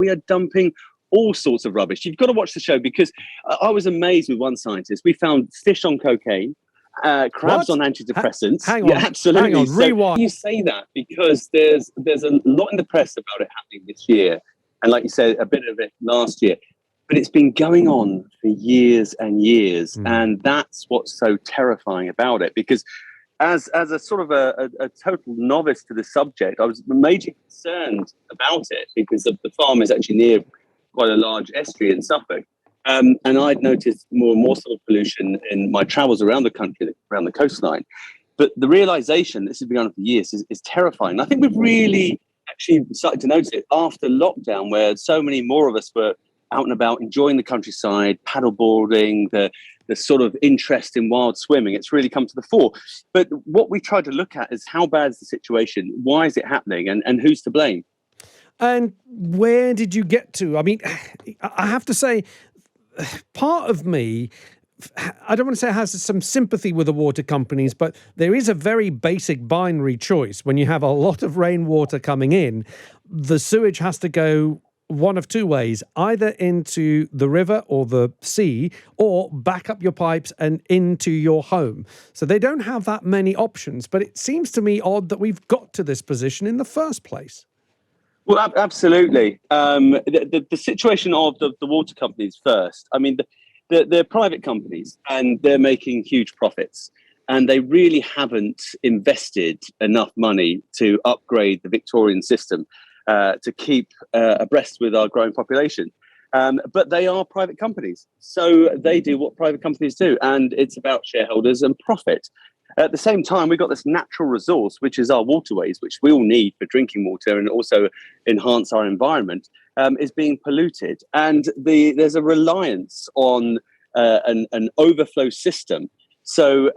we are dumping all sorts of rubbish. You've got to watch the show, because I was amazed with one scientist. We found fish on cocaine, crabs on antidepressants. Hang on, absolutely. Hang on, so rewind. you say that because there's a lot in the press about it happening this year, and like you said, a bit of it last year. But it's been going on for years and years, and that's what's so terrifying about it. Because as a sort of a total novice to the subject, I was majorly concerned about it because the farm is actually near quite a large estuary in Suffolk. And I'd noticed more and more sort of pollution in my travels around the country, around the coastline. But the realization, this has been on for years, is terrifying. I think we've really actually started to notice it after lockdown, where so many more of us were out and about enjoying the countryside, paddleboarding, the sort of interest in wild swimming. It's really come to the fore. But what we try to look at is how bad is the situation? Why is it happening? And who's to blame? And where did you get to? I mean, I have to say, part of me, I don't want to say it has some sympathy with the water companies, but there is a very basic binary choice. When you have a lot of rainwater coming in, the sewage has to go one of two ways, either into the river or the sea, or back up your pipes and into your home. So they don't have that many options, but it seems to me odd that we've got to this position in the first place. Well, absolutely. The situation of the water companies first. I mean, they're private companies and they're making huge profits. And they really haven't invested enough money to upgrade the Victorian system to keep abreast with our growing population. But they are private companies. So they do what private companies do. And it's about shareholders and profit. At the same time, we've got this natural resource, which is our waterways, which we all need for drinking water and also enhance our environment, is being polluted. And there's a reliance on an overflow system. So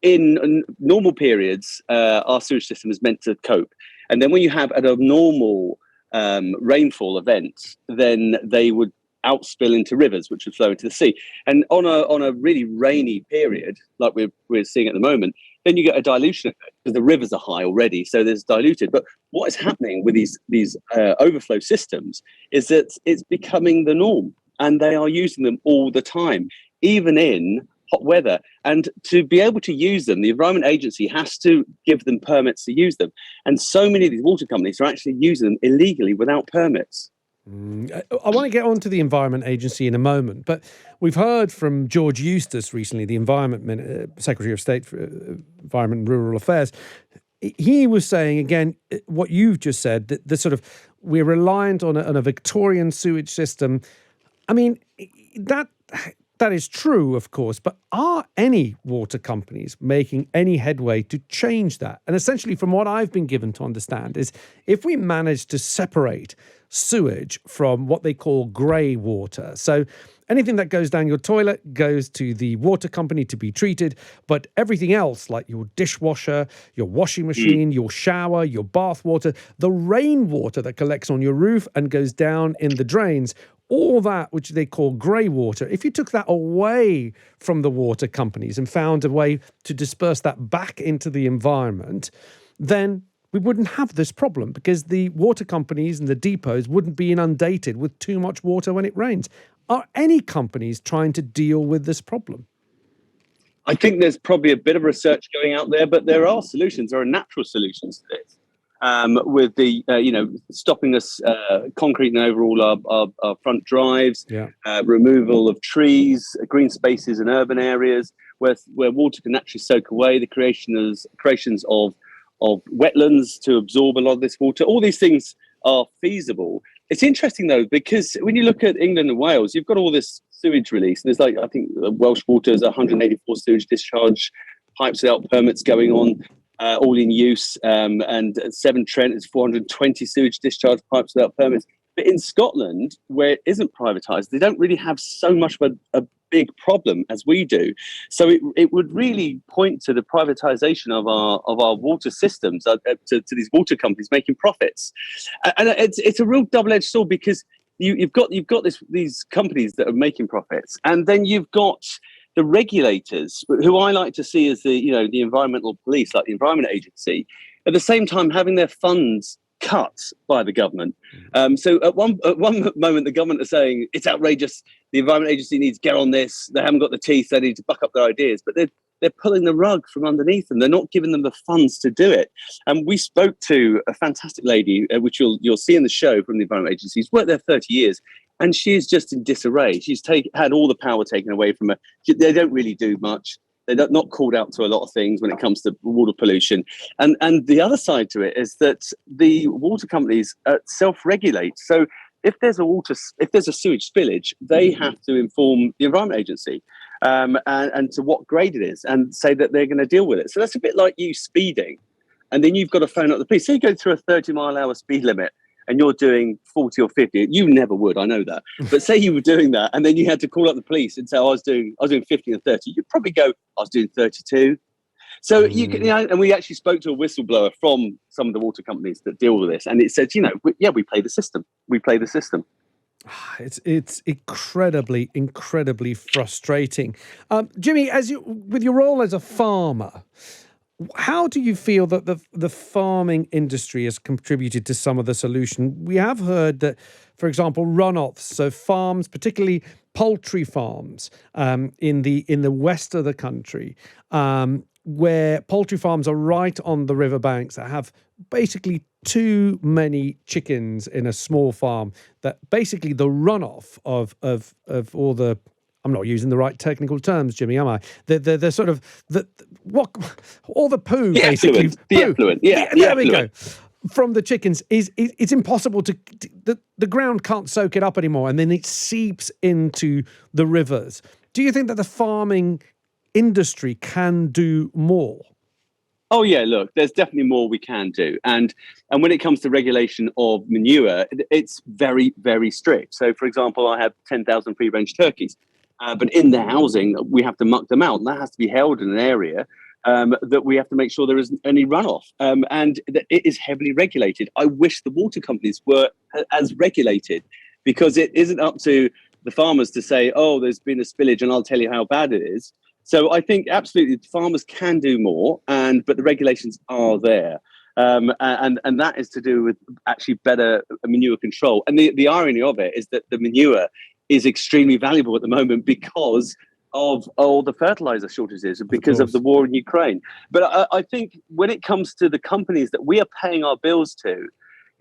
in normal periods, our sewage system is meant to cope. And then when you have an abnormal rainfall event, then they would outspill into rivers, which would flow into the sea. And on a really rainy period, like we're seeing at the moment, then you get a dilution effect because the rivers are high already, so there's diluted. But what is happening with these overflow systems is that it's becoming the norm, and they are using them all the time, even in hot weather. And to be able to use them, the Environment Agency has to give them permits to use them. And so many of these water companies are actually using them illegally without permits. I want to get on to the Environment Agency in a moment, but we've heard from George Eustace recently, the Secretary of State for Environment and Rural Affairs. He was saying, again, what you've just said, that the sort of we're reliant on a Victorian sewage system. I mean, that is true, of course, but are any water companies making any headway to change that? And essentially, from what I've been given to understand, is if we manage to separate sewage from what they call grey water, so anything that goes down your toilet goes to the water company to be treated, but everything else, like your dishwasher, your washing machine, your shower, your bath water, the rainwater that collects on your roof and goes down in the drains, all that which they call grey water, if you took that away from the water companies and found a way to disperse that back into the environment, then we wouldn't have this problem, because the water companies and the depots wouldn't be inundated with too much water when it rains. Are any companies trying to deal with this problem? I think there's probably a bit of research going out there, but there are solutions. There are natural solutions to this. With the, stopping us concreting over all our front drives, removal of trees, green spaces in urban areas where water can naturally soak away, the creations of wetlands to absorb a lot of this water. All these things are feasible. It's interesting, though, because when you look at England and Wales, you've got all this sewage release. There's I think Welsh Water has 184 sewage discharge pipes without permits going on. All in use, and Severn Trent is 420 sewage discharge pipes without permits. But in Scotland, where it isn't privatised, they don't really have so much of a big problem as we do. So it would really point to the privatisation of our water systems, to these water companies making profits. And it's a real double-edged sword, because you've got these companies that are making profits, and then you've got the regulators, who I like to see as the environmental police, like the Environment Agency, at the same time having their funds cut by the government. So at one moment, the government are saying it's outrageous. The Environment Agency needs to get on this. They haven't got the teeth. They need to buck up their ideas. But they're pulling the rug from underneath them. They're not giving them the funds to do it. And we spoke to a fantastic lady, which you'll see in the show, from the Environment Agency. She's worked there 30 years. And she's just in disarray. She's had all the power taken away from her. They don't really do much. They're not called out to a lot of things when it comes to water pollution. And the other side to it is that the water companies self-regulate. So if there's a sewage spillage, they have to inform the Environment Agency and to what grade it is, and say that they're going to deal with it. So that's a bit like you speeding, and then you've got to phone up the police. Say you go through a 30-mile-an-hour speed limit, and you're doing 40 or 50. You never would, I know that. But say you were doing that, and then you had to call up the police and say, I was doing 50 or 30. You'd probably go, I was doing 32. So you can, and we actually spoke to a whistleblower from some of the water companies that deal with this, and it said, we play the system. We play the system. It's incredibly frustrating. Jimmy, with your role as a farmer, how do you feel that the farming industry has contributed to some of the solution? We have heard that, for example, runoffs, so farms, particularly poultry farms in the west of the country, where poultry farms are right on the riverbanks that have basically too many chickens in a small farm, that basically the runoff of all the, I'm not using the right technical terms, Jimmy, am I? The sort of all the poo, the basically. The effluent. Yeah, there we go. From the chickens it's impossible to, the ground can't soak it up anymore, and then it seeps into the rivers. Do you think that the farming industry can do more? Oh yeah, look, there's definitely more we can do, and when it comes to regulation of manure, it's very, very strict. So, for example, I have 10,000 free-range turkeys. But in the housing, we have to muck them out, and that has to be held in an area that we have to make sure there isn't any runoff. And it is heavily regulated. I wish the water companies were as regulated, because it isn't up to the farmers to say, oh, there's been a spillage and I'll tell you how bad it is. So I think absolutely farmers can do more, but the regulations are there. And that is to do with actually better manure control. And the irony of it is that the manure is extremely valuable at the moment because of all the fertilizer shortages, because of the war in Ukraine. But I think when it comes to the companies that we are paying our bills to,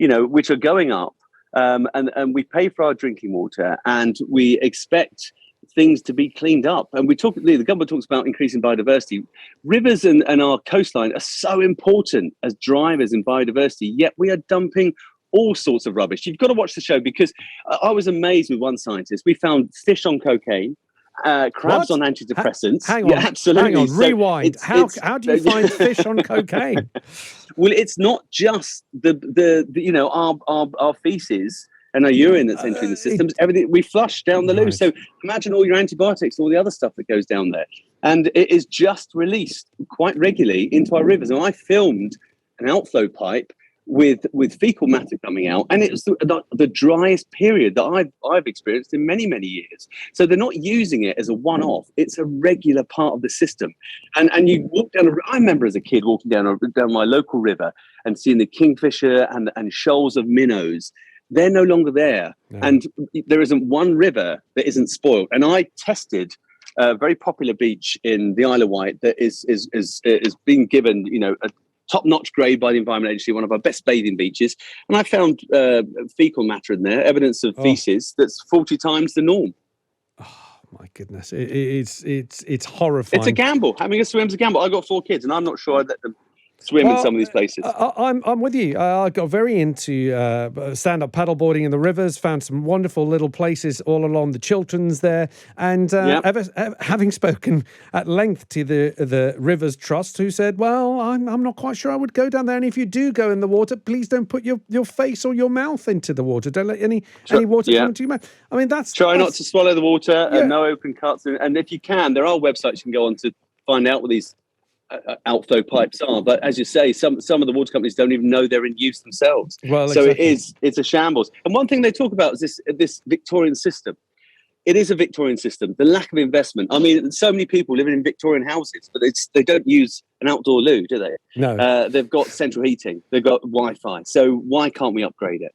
which are going up, and we pay for our drinking water, and we expect things to be cleaned up. And the government talks about increasing biodiversity. Rivers and our coastline are so important as drivers in biodiversity, yet we are dumping all sorts of rubbish. You've got to watch the show, because I was amazed with one scientist. We found fish on cocaine, crabs on antidepressants. Hang on, absolutely. Hang on, rewind. How do you find fish on cocaine? Well, it's not just our feces and our urine that's entering the systems. Everything we flush down the loo. So imagine all your antibiotics and all the other stuff that goes down there, and it is just released quite regularly into our rivers. And I filmed an outflow pipe with fecal matter coming out, and it was the driest period that I've experienced in many, many years. So they're not using it as a one-off. It's a regular part of the system. And you walk down I remember as a kid walking down my local river and seeing the kingfisher and shoals of minnows. They're no longer there. No. And there isn't one river that isn't spoiled. And I tested a very popular beach in the Isle of Wight that is being given, a top-notch grade by the Environment Agency, one of our best bathing beaches. And I found fecal matter in there, evidence of feces that's 40 times the norm. Oh, my goodness. It's horrifying. It's a gamble. Having a swim's a gamble. I've got 4 kids, and I'm not sure I'd let them swim in some of these places. I'm with you. I got very into stand-up paddleboarding in the rivers, found some wonderful little places all along the Chilterns there. And having spoken at length to the Rivers Trust, who said, well, I'm not quite sure I would go down there. And if you do go in the water, please don't put your face or your mouth into the water. Don't let any water come into your mouth. I mean, Try not to swallow the water, and no open cuts. And if you can, there are websites you can go on to find out what these outflow pipes are, but as you say, some of the water companies don't even know they're in use themselves. Well, so exactly. It's a shambles. And one thing they talk about is this Victorian system. it is a Victorian system. The lack of investment. I mean, so many people living in Victorian houses, but they don't use an outdoor loo, do they? No. They've got central heating. They've got Wi-Fi. So why can't we upgrade it?